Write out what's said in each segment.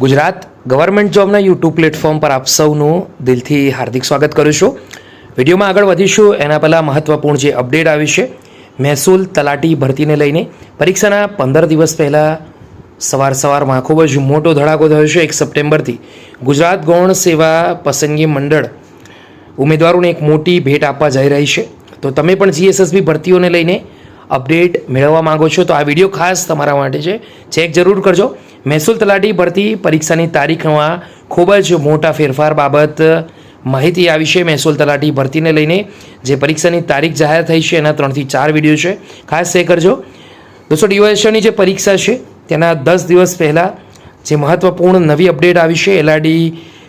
Gujarat government જોબના YouTube platform પર આપ સૌનું દિલથી હાર્દિક સ્વાગત કરું છું. વિડીયોમાં આગળ વધીશું એના પહેલાં મહત્ત્વપૂર્ણ જે અપડેટ આવી છે મહેસૂલ તલાટી ભરતીને લઈને પરીક્ષાના 15 દિવસ પહેલાં સવારમાં ખૂબ જ મોટો ધડાકો થયો છે. 1 સપ્ટેમ્બરથી ગુજરાત ગૌણ સેવા પસંદગી મંડળ ઉમેદવારોને એક મોટી ભેટ આપવા જઈ રહી છે. તો તમે પણ જીએસએસબી ભરતીઓને લઈને અપડેટ મેળવવા માંગો છો તો આ વિડીયો ખાસ તમારા માટે છે, ચેક જરૂર કરજો. મહેસૂલ તલાટી ભરતી પરીક્ષાની તારીખમાં ખૂબ જ મોટા ફેરફાર બાબત માહિતી આવી છે. મહેસૂલ તલાટી ભરતીને લઈને જે પરીક્ષાની તારીખ જાહેર થઈ છે એના 3 થી 4 વિડીયો છે, ખાસ ચેક કરજો. દોસ્તો, ડીવાયએસની જે પરીક્ષા છે તેના 10 દિવસ પહેલાં જે મહત્ત્વપૂર્ણ નવી અપડેટ આવી છે એલઆરડી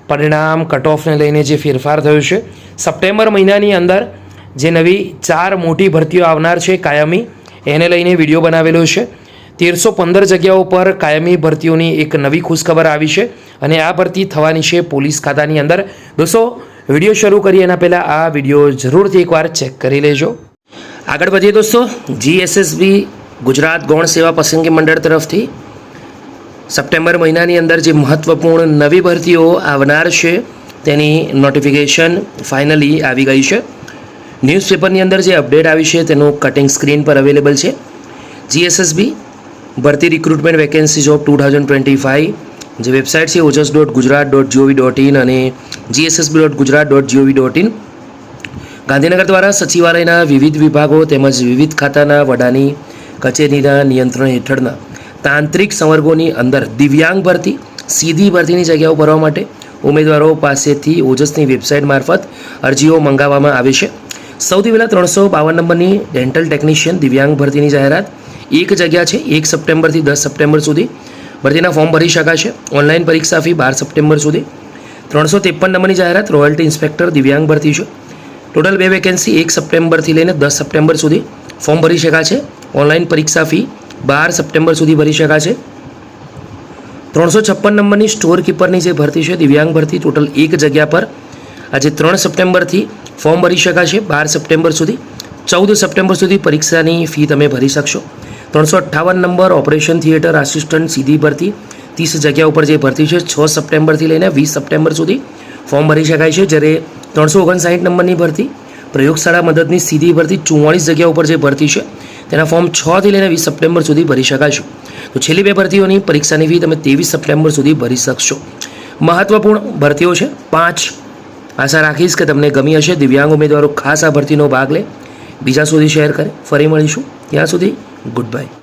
પરિણામ કટ ઓફને લઈને જે ફેરફાર થયો છે. સપ્ટેમ્બર મહિનાની અંદર જે નવી 4 મોટી ભરતીઓ આવનાર છે કાયમી, એને લઈને વિડીયો બનાવેલો છે. 1315 જગ્યાઓ પર કાયમી ભરતીઓની એક નવી ખુશખબર આવી છે અને આ ભરતી થવાની છે પોલીસ ખાતાની અંદર. દોસ્તો, વિડીયો શરૂ કરીએ એના પહેલાં આ વિડીયો જરૂરથી એકવાર ચેક કરી લેજો. આગળ વધીએ દોસ્તો, જીએસએસબી ગુજરાત ગૌણ સેવા પસંદગી મંડળ તરફથી સપ્ટેમ્બર મહિનાની અંદર જે મહત્ત્વપૂર્ણ નવી ભરતીઓ આવનાર છે તેની નોટિફિકેશન ફાઇનલી આવી ગઈ છે. ન્યૂઝપેપરની અંદર જે અપડેટ આવી છે તેનું કટિંગ સ્ક્રીન પર અવેલેબલ છે. જીએસએસબી ભરતી રિક્રુટમેન્ટ વેકેન્સીઝ ઓફ 2025 જે વેબસાઇટ છે ojas.gujarat.gov.in અને gssb.gujarat.gov.in ગાંધીનગર દ્વારા સચિવાલયના વિવિધ વિભાગો તેમજ વિવિધ ખાતાના વડાની કચેરીના નિયંત્રણ હેઠળના તાંત્રિક સંવર્ગોની અંદર દિવ્યાંગ ભરતી સીધી ભરતીની જગ્યાઓ ભરવા માટે ઉમેદવારો પાસેથી ઓજસની વેબસાઇટ મારફત અરજીઓ મંગાવવામાં આવે છે. સૌથી પહેલાં 352 નંબરની ડેન્ટલ ટેકનિશિયન દિવ્યાંગ ભરતીની જાહેરાત એક જગ્યા છે. 1 સપ્ટેમ્બરથી 10 સપ્ટેમ્બર સુધી ભરતીના ફોર્મ ભરી શકાશે. ઓનલાઈન પરીક્ષા ફી 12 સપ્ટેમ્બર સુધી. 353 નંબરની જાહેરાત રોયલ્ટી ઇન્સ્પેક્ટર દિવ્યાંગ ભરતી છે. ટોટલ 2 વેકેન્સી 1 સપ્ટેમ્બરથી લઈને 10 સપ્ટેમ્બર સુધી ફોર્મ ભરી શકાશે. ઓનલાઈન પરીક્ષા ફી 12 સપ્ટેમ્બર સુધી ભરી શકાશે. 356 નંબરની સ્ટોર કીપરની જે ભરતી છે દિવ્યાંગ ભરતી ટોટલ એક જગ્યા પર આજે 3 સપ્ટેમ્બરથી ફોર્મ ભરી શકાશે 12 સપ્ટેમ્બર સુધી. 14 સપ્ટેમ્બર સુધી પરીક્ષાની ફી તમે ભરી શકશો. 358 નંબર ઓપરેશન થિયેટર આસિસ્ટન્ટ સીધી ભરતી 30 જગ્યા ઉપર જે ભરતી છે 6 સપ્ટેમ્બરથી લઈને 20 સપ્ટેમ્બર સુધી ફોર્મ ભરી શકાય છે. જ્યારે 359 નંબરની ભરતી પ્રયોગશાળા મદદની સીધી ભરતી 44 જગ્યા ઉપર જે ભરતી છે તેના ફોર્મ 6 થી લઈને 20 સપ્ટેમ્બર સુધી ભરી શકાશે. તો છેલ્લી 2 ભરતીઓની પરીક્ષાની ફી તમે 23 સપ્ટેમ્બર સુધી ભરી શકશો. મહત્ત્વપૂર્ણ ભરતીઓ છે 5. આશા રાખીશ કે તમને ગમી હશે. દિવ્યાંગ ઉમેદવારો ખાસ આ ભરતીનો ભાગ લે, બીજા સુધી શેર કરે. ફરી મળીશું, ત્યાં સુધી ગુડ બાય.